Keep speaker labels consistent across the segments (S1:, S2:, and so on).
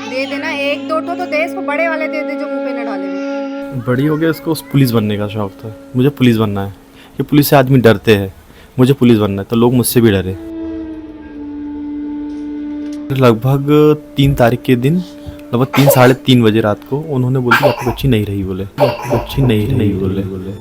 S1: दे देना, एक दो तो दे, इसको बड़े वाले दे दे जो मुंह पे न डाले वो।
S2: बड़ी हो गया, इसको पुलिस बनने का शौक था। मुझे पुलिस बनना है। ये पुलिस से आदमी डरते हैं, मुझे पुलिस बनना है तो लोग मुझसे भी डरे। लगभग 3 तारीख के दिन लगभग 3 साढ़े 3 बजे रात को उन्होंने बोला कि आपकी बच्ची नहीं रही, बोले आपकी बच्ची नहीं रही बोले।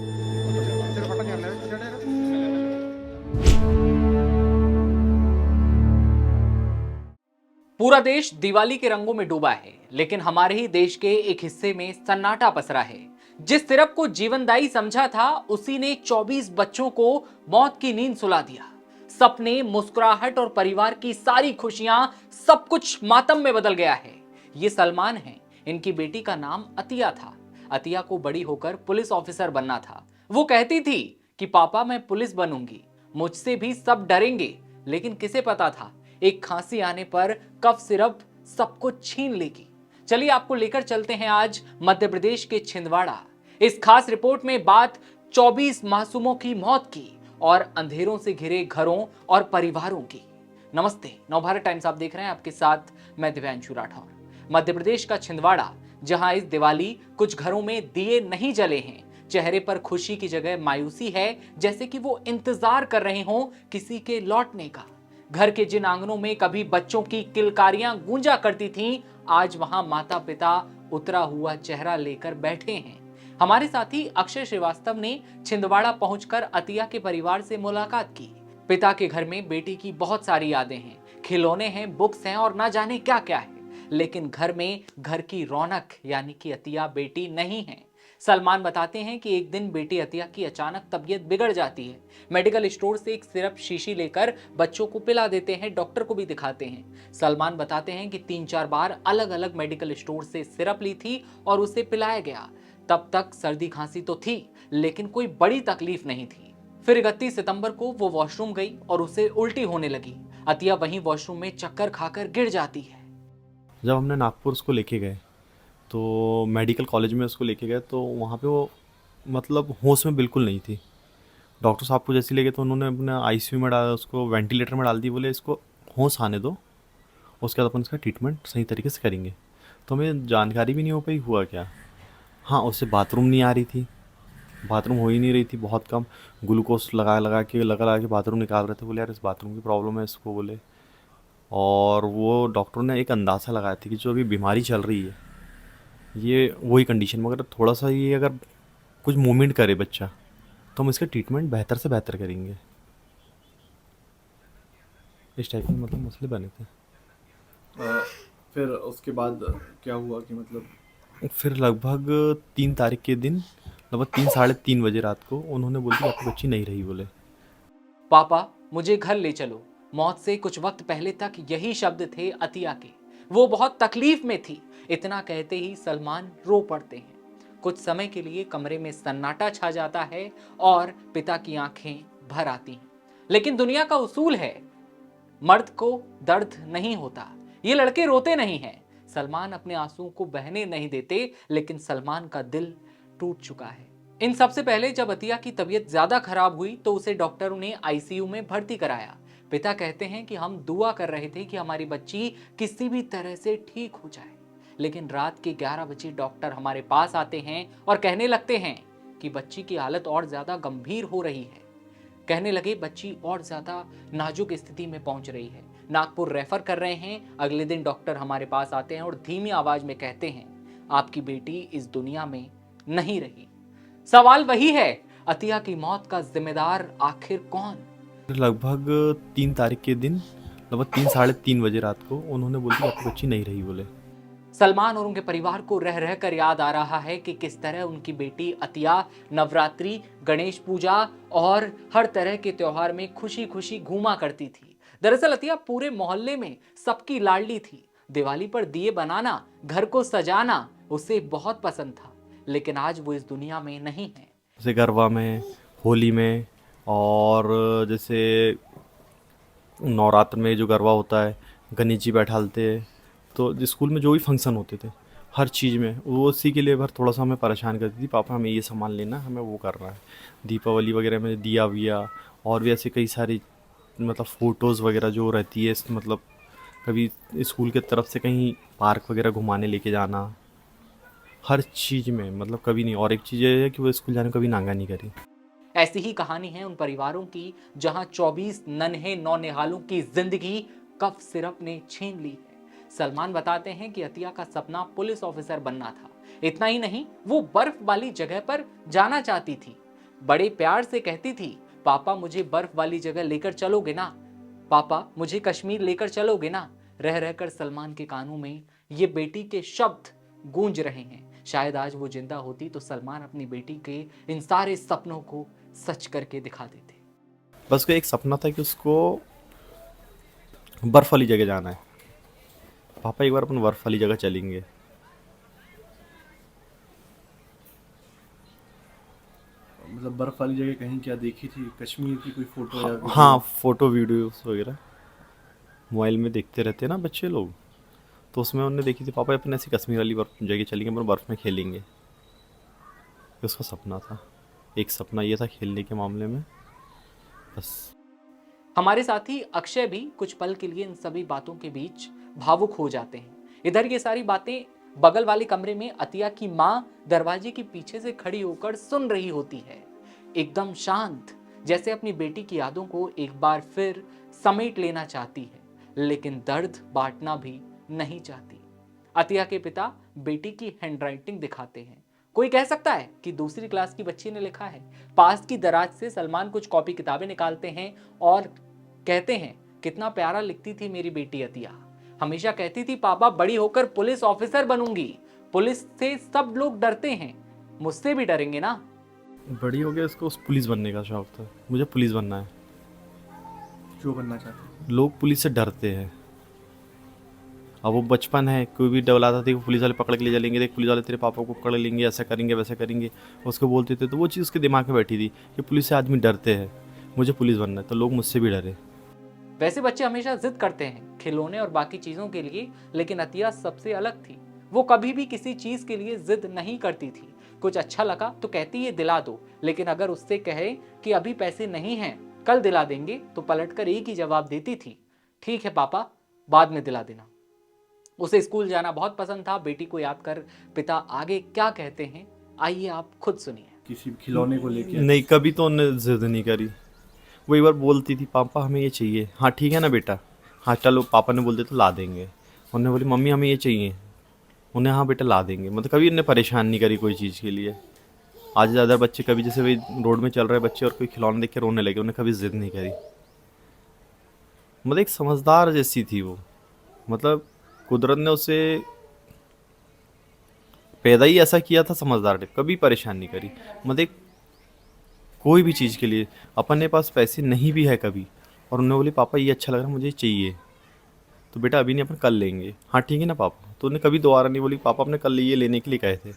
S3: पूरा देश दिवाली के रंगों में डूबा है, लेकिन हमारे ही देश के एक हिस्से में सन्नाटा पसरा है। जिस सिरप को जीवनदायी समझा था, उसी ने 24 बच्चों को मौत की नींद सुला दिया। सपने, मुस्कुराहट और परिवार की सारी खुशियां, सब कुछ मातम में बदल गया है। ये सलमान हैं। इनकी बेटी का नाम अतिया था। अतिया को बड़ी होकर पुलिस ऑफिसर बनना था। वो कहती थी कि पापा मैं पुलिस बनूंगी, मुझसे भी सब डरेंगे। लेकिन किसे पता था एक खांसी आने पर कफ सिरप सब कुछ छीन लेगी। चलिए आपको लेकर चलते हैं आज मध्य प्रदेश के छिंदवाड़ा। इस खास रिपोर्ट में बात 24 मासूमों की मौत की और अंधेरों से घिरे घरों और परिवारों की। नमस्ते, नवभारत टाइम्स आप देख रहे हैं, आपके साथ मैं दिव्यांशु राठौर। मध्य प्रदेश का छिंदवाड़ा, जहां इस दिवाली कुछ घरों में दिए नहीं जले हैं, चेहरे पर खुशी की जगह मायूसी है, जैसे कि वो इंतजार कर रहे हों किसी के लौटने का। घर के जिन आंगनों में कभी बच्चों की किलकारियां गूंजा करती थीं, आज वहां माता पिता उतरा हुआ चेहरा लेकर बैठे हैं। हमारे साथी अक्षय श्रीवास्तव ने छिंदवाड़ा पहुंचकर अतिया के परिवार से मुलाकात की। पिता के घर में बेटी की बहुत सारी यादें हैं, खिलौने हैं, बुक्स हैं और ना जाने क्या क्या है, लेकिन घर में घर की रौनक यानी कि अतिया बेटी नहीं है। सलमान बताते हैं कि एक दिन बेटी अतिया की अचानक तबीयत बिगड़ जाती है। मेडिकल स्टोर से एक सिरप शीशी लेकर बच्चों को पिला देते हैं, डॉक्टर को भी दिखाते हैं। सलमान बताते हैं कि 3-4 बार अलग अलग मेडिकल स्टोर से सिरप ली थी और उसे पिलाया गया। तब तक सर्दी खांसी तो थी, लेकिन कोई बड़ी तकलीफ नहीं थी। फिर 31 सितंबर को वो वॉशरूम गई और उसे उल्टी होने लगी। अतिया वहीं वॉशरूम में चक्कर खाकर गिर जाती है।
S2: जब हमने नागपुर उसको लेके गए तो मेडिकल कॉलेज में उसको लेके गए तो वहाँ पे वो मतलब होश में बिल्कुल नहीं थी। डॉक्टर साहब को जैसे ले गए तो उन्होंने अपने आईसीयू में डाला, उसको वेंटिलेटर में डाल दी, बोले इसको होश आने दो, उसके बाद अपन इसका ट्रीटमेंट सही तरीके से करेंगे। तो हमें जानकारी भी नहीं हो पाई हुआ क्या। हाँ, उससे बाथरूम नहीं आ रही थी, बाथरूम हो ही नहीं रही थी, बहुत कम। ग्लूकोज लगा के बाथरूम निकाल रहे थे। बोले यार इस बाथरूम की प्रॉब्लम है इसको, बोले। और वो डॉक्टरों ने एक अंदाज़ा लगाया था कि जो अभी बीमारी चल रही है ये वही कंडीशन में अगर थोड़ा सा ये अगर कुछ मूवमेंट करे बच्चा तो हम इसका ट्रीटमेंट बेहतर से बेहतर करेंगे। इस टाइप के मतलब मसले बने थे।
S4: अ, फिर उसके बाद क्या हुआ कि मतलब
S2: फिर लगभग 3 तारीख के दिन लगभग 3 साढ़े 3 बजे रात को उन्होंने बोला कि आपकी बच्ची नहीं रही, बोले।
S3: पापा मुझे घर ले चलो। मौत से कुछ वक्त पहले तक यही शब्द थे अतिया के। वो बहुत तकलीफ में थी। इतना कहते ही सलमान रो पड़ते हैं। कुछ समय के लिए कमरे में सन्नाटा छा जाता है और पिता की आंखें भर आती हैं। लेकिन दुनिया का उसूल है, मर्द को दर्द नहीं होता। ये लड़के रोते नहीं हैं। सलमान अपने आंसुओं को बहने नहीं देते, लेकिन सलमान का दिल टूट चुका है। इन सबसे पहले जब अतिया की तबीयत ज्यादा खराब हुई तो उसे डॉक्टरों ने आईसीयू में भर्ती कराया। पिता कहते हैं कि हम दुआ कर रहे थे कि हमारी बच्ची किसी भी तरह से ठीक हो जाए। लेकिन रात के 11 बजे डॉक्टर हमारे पास आते हैं और कहने लगते हैं कि बच्ची की हालत और ज्यादा गंभीर हो रही है। कहने लगे बच्ची और ज्यादा नाजुक स्थिति में पहुंच रही है, नागपुर रेफर कर रहे हैं। अगले दिन डॉक्टर हमारे पास आते हैं और धीमी आवाज में कहते हैं आपकी बेटी इस दुनिया में नहीं रही। सवाल वही है, अतिया की मौत का जिम्मेदार आखिर कौन?
S2: लगभग 3 तारीख के दिन लगभग 3 साढ़े 3 बजे रात को उन्होंने बोला कि आपकी बच्ची नहीं रही, बोले।
S3: सलमान और उनके परिवार को रह रहकर याद आ रहा है कि किस तरह उनकी बेटी अतिया नवरात्रि, गणेश पूजा और हर तरह के त्योहार में खुशी खुशी घूमा करती थी। दरअसल अतिया पूरे मोहल्ले में सबकी लाडली थी। दिवाली पर दिए बनाना, घर को सजाना उसे बहुत पसंद था। लेकिन आज वो इस दुनिया में नहीं है।
S2: जैसे गरबा में, होली में, और जैसे नवरात्र में जो गरबा होता है, गणेश जी बैठालते हैं, तो स्कूल में जो भी फंक्शन होते थे हर चीज़ में वो उसी के लिए भर थोड़ा सा हमें परेशान करती थी। पापा हमें ये सामान लेना, हमें वो करना है। दीपावली वगैरह में दिया विया और भी ऐसे कई सारी मतलब फ़ोटोज़ वगैरह जो रहती है मतलब कभी स्कूल की तरफ से कहीं पार्क वगैरह घुमाने लेके जाना, हर चीज़ में मतलब कभी नहीं। और एक चीज़ ये है कि वो स्कूल जाने को कभी नांगा नहीं करी।
S3: ऐसी ही कहानी है उन परिवारों की जहां 24 नन्हे नौनिहालों की जिंदगी कफ सिरप ने छीन ली है। सलमान बताते हैं कि अतिया का सपना पुलिस ऑफिसर बनना था। इतना ही नहीं, वो बर्फ वाली जगह पर जाना चाहती थी। बड़े प्यार से कहती थी, पापा मुझे बर्फ वाली जगह लेकर चलोगे ना, पापा मुझे कश्मीर लेकर चलोगे ना। रह रहकर सलमान के कानों में ये बेटी के शब्द गूंज रहे हैं। शायद आज वो जिंदा होती तो सलमान अपनी बेटी के इन सारे सपनों को सच करके दिखा देते।
S2: बस उसका एक सपना था कि उसको बर्फ़ वाली जगह जाना है। पापा एक बार अपन बर्फ़ वाली जगह चलेंगे।
S4: मतलब बर्फ वाली जगह कहीं क्या देखी थी, कश्मीर की कोई फोटो या वीडियो?
S2: हाँ, फ़ोटो वीडियोस वगैरह मोबाइल में देखते रहते हैं ना बच्चे लोग, तो उसमें उन्होंने देखी थी पापा अपन ऐसी कश्मीर वाली बर्फ जगह चलेंगे, अपन बर्फ़ में खेलेंगे। ये उसका सपना था। एक सपना ये था खेलने के मामले में, बस।
S3: हमारे साथी अक्षय भी कुछ पल के लिए इन सभी बातों के बीच भावुक हो जाते हैं। इधर ये सारी बातें बगल वाले कमरे में अतिया की माँ दरवाजे के पीछे से खड़ी होकर सुन रही होती है, एकदम शांत, जैसे अपनी बेटी की यादों को एक बार फिर समेट लेना चाहती है, लेकिन दर्द बांटना भी नहीं चाहती। अतिया के पिता बेटी की हैंडराइटिंग दिखाते हैं। कोई कह सकता है कि दूसरी क्लास की बच्ची ने लिखा है। पास की दराज से सलमान कुछ कॉपी किताबें निकालते हैं और कहते हैं, कितना प्यारा लिखती थी मेरी बेटी अतिया। हमेशा कहती थी पापा बड़ी होकर पुलिस ऑफिसर बनूंगी। पुलिस से सब लोग डरते हैं, मुझसे भी डरेंगे ना।
S2: बड़ी हो गया, इसको उस पुलिस बनने का शौक था। मुझे पुलिस बनना है।
S4: क्यों बनना चाहते हैं?
S2: लोग पुलिस से डरते हैं। अब वो बचपन है, कोई भी डबलाता था कि पुलिस वाले पकड़ के ले चलेंगे, देख पुलिस वाले तेरे पापा को पकड़ लेंगे, ऐसा करेंगे वैसा करेंगे, उसको बोलते थे। तो वो चीज़ उसके दिमाग में बैठी थी कि पुलिस से आदमी डरते हैं, मुझे पुलिस बनना है, तो लोग मुझसे भी डरे।
S3: वैसे बच्चे हमेशा जिद करते हैं खिलौने और बाकी चीजों के लिए, लेकिन अतिया सबसे अलग थी। वो कभी भी किसी चीज के लिए जिद नहीं करती थी। कुछ अच्छा लगा तो कहती ये दिला दो, लेकिन अगर उससे कहे कि अभी पैसे नहीं हैं, कल दिला देंगे, तो पलटकर एक ही जवाब देती थी, ठीक है पापा, बाद में दिला देना। उसे स्कूल जाना बहुत पसंद था। बेटी को याद कर पिता आगे क्या कहते हैं, आइए आप खुद सुनिए।
S4: किसी खिलौने को लेके?
S2: नहीं, कभी तो उन्होंने जिद नहीं करी। वो एक बार बोलती थी, पापा हमें ये चाहिए। हाँ ठीक है ना बेटा, हाँ चलो, पापा ने बोलते तो ला देंगे। उन्होंने बोली मम्मी हमें ये चाहिए, उन्हें हाँ बेटा ला देंगे। मतलब कभी उन्हें परेशान नहीं करी कोई चीज़ के लिए। आज ज़्यादा बच्चे कभी, जैसे भाई रोड में चल रहे बच्चे और कोई खिलौना देख के रोने लगे, उन्हें कभी जिद नहीं करी। मतलब एक समझदार जैसी थी वो। मतलब कुदरत ने उसे पैदा ही ऐसा किया था, समझदार टाइप, कभी परेशान नहीं करी। मतलब कोई भी चीज़ के लिए अपने पास पैसे नहीं भी है कभी, और उन्होंने बोली पापा ये अच्छा लग रहा है, मुझे ये चाहिए, तो बेटा अभी नहीं, अपन कल लेंगे। हाँ ठीक है ना पापा। तो उन्हें कभी दोबारा नहीं बोली पापा अपने कल ये लेने के लिए कहे थे।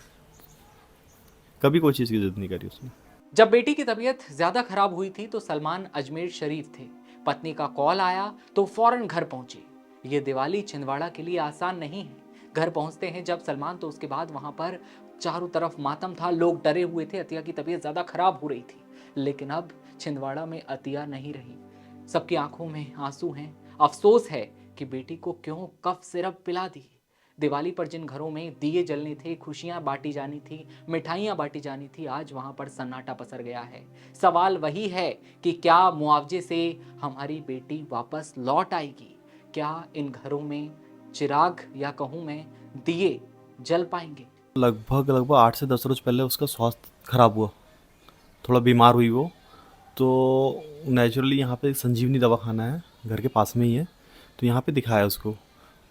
S2: कभी कोई चीज़ की जिद नहीं करी उसने।
S3: जब बेटी की तबीयत ज्यादा खराब हुई थी तो सलमान अजमेर शरीफ थे। पत्नी का कॉल आया तो फौरन घर पहुंचे। ये दिवाली छिंदवाड़ा के लिए आसान नहीं है। घर पहुंचते हैं जब सलमान तो उसके बाद वहां पर चारों तरफ मातम था, लोग डरे हुए थे, अतिया की तबीयत ज्यादा खराब हो रही थी। लेकिन अब छिंदवाड़ा में अतिया नहीं रही। सबकी आंखों में आंसू हैं। अफसोस है कि बेटी को क्यों कफ सिरप पिला दी। दिवाली पर जिन घरों में दिए जलने थे, खुशियां बांटी जानी थी, मिठाइयां बांटी जानी थी, आज वहां पर सन्नाटा पसर गया है। सवाल वही है कि क्या मुआवजे से हमारी बेटी वापस लौट आएगी? क्या इन घरों में चिराग या कहूँ मैं दिए जल पाएंगे?
S2: लगभग 8 से 10 रोज पहले उसका स्वास्थ्य खराब हुआ, थोड़ा बीमार हुई वो। तो नेचुरली यहाँ पे संजीवनी दवाखाना है, घर के पास में ही है, तो यहाँ पे दिखाया उसको।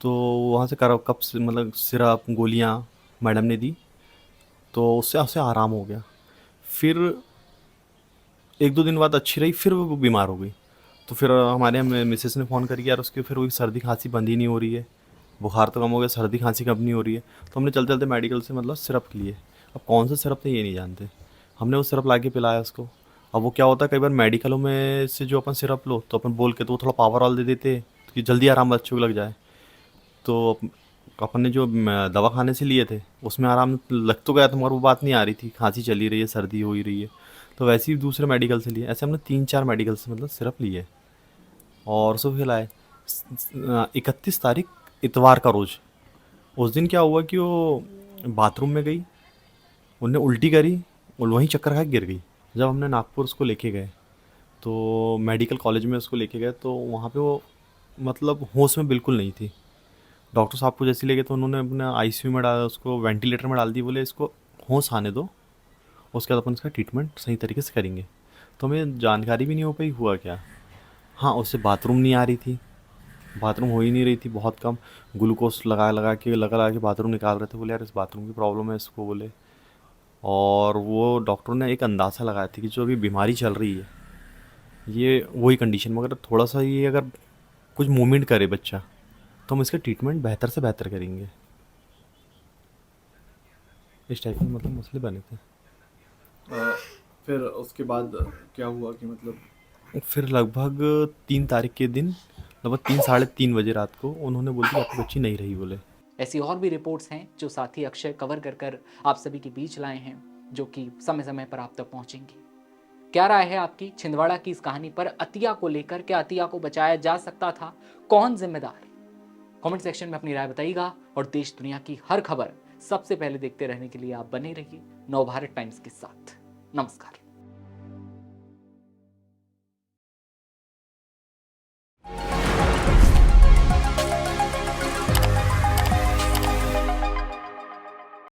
S2: तो वहाँ से कप से मतलब सिरप गोलियाँ मैडम ने दी, तो उससे उससे आराम हो गया। फिर 1-2 दिन बाद अच्छी रही, फिर वो बीमार हो गई। तो फिर हमारे यहाँ मिसेस ने फ़ोन करी, यार उसकी फिर वही सर्दी खांसी बंद ही नहीं हो रही है, बुखार तो कम हो गया, सर्दी खांसी कम नहीं हो रही है। तो हमने चलते चलते मेडिकल से मतलब सिरप के लिए, अब कौन सा सिरप थे ये नहीं जानते, हमने वो सिरप ला के पिलाया उसको। अब वो क्या होता है, कई बार मेडिकलों में से जो अपन सिरप लो तो अपन बोल के तो वो थोड़ा पावर वाला दे देते कि जल्दी आराम बच्चों को लग जाए। तो अपन ने जो दवा खाने से लिए थे उसमें आराम लग तो गया था, मगर वो बात नहीं आ रही थी, खांसी चली रही है, सर्दी हो ही रही है। तो वैसे ही दूसरे मेडिकल से लिए, ऐसे हमने 3-4 मेडिकल से मतलब सिरप लिए और उसको खिलाए। 31 तारीख इतवार का रोज़। उस दिन क्या हुआ कि वो बाथरूम में गई, उनने उल्टी करी और वहीं चक्कर खा के गिर गई। जब हमने नागपुर उसको लेके गए तो मेडिकल कॉलेज में उसको लेके गए तो वहाँ पे वो मतलब होश में बिल्कुल नहीं थी। डॉक्टर साहब को जैसे ही ले गए तो उन्होंने अपने आईसीयू में डाला, उसको वेंटिलेटर में डाल दी, बोले इसको होश आने दो, उसके बाद अपन इसका ट्रीटमेंट सही तरीके से करेंगे। तो हमें जानकारी भी नहीं हो पाई हुआ क्या। हाँ, उससे बाथरूम नहीं आ रही थी, बाथरूम हो ही नहीं रही थी, बहुत कम। ग्लूकोज लगा के बाथरूम निकाल रहे थे। बोले यार इस बाथरूम की प्रॉब्लम है इसको, बोले। और वो डॉक्टरों ने एक अंदाज़ा लगाया था कि जो अभी बीमारी चल रही है ये वही कंडीशन में अगर थोड़ा सा ये अगर कुछ मूवमेंट करे बच्चा तो हम इसका ट्रीटमेंट बेहतर से बेहतर करेंगे। इस टाइप के मतलब मसले बने थे।
S4: फिर उसके बाद क्या हुआ कि मतलब
S2: फिर लगभग 3 तारीख के दिन लगभग 3 साढ़े 3 बजे रात को उन्होंने बोल दिया आपकी बच्ची नहीं रही, बोले।
S3: ऐसी और भी रिपोर्ट्स हैं जो साथी अक्षय कवर कर कर आप सभी के बीच लाए हैं, जो कि समय समय पर आप तक पहुंचेंगी। क्या राय है आपकी छिंदवाड़ा की इस कहानी पर अतिया को लेकर? क्या अतिया को बचाया जा सकता था? कौन जिम्मेदार? कमेंट सेक्शन में अपनी राय बताइएगा और देश दुनिया की हर खबर सबसे पहले देखते रहने के लिए आप बने रहिए नवभारत टाइम्स के साथ। नमस्कार।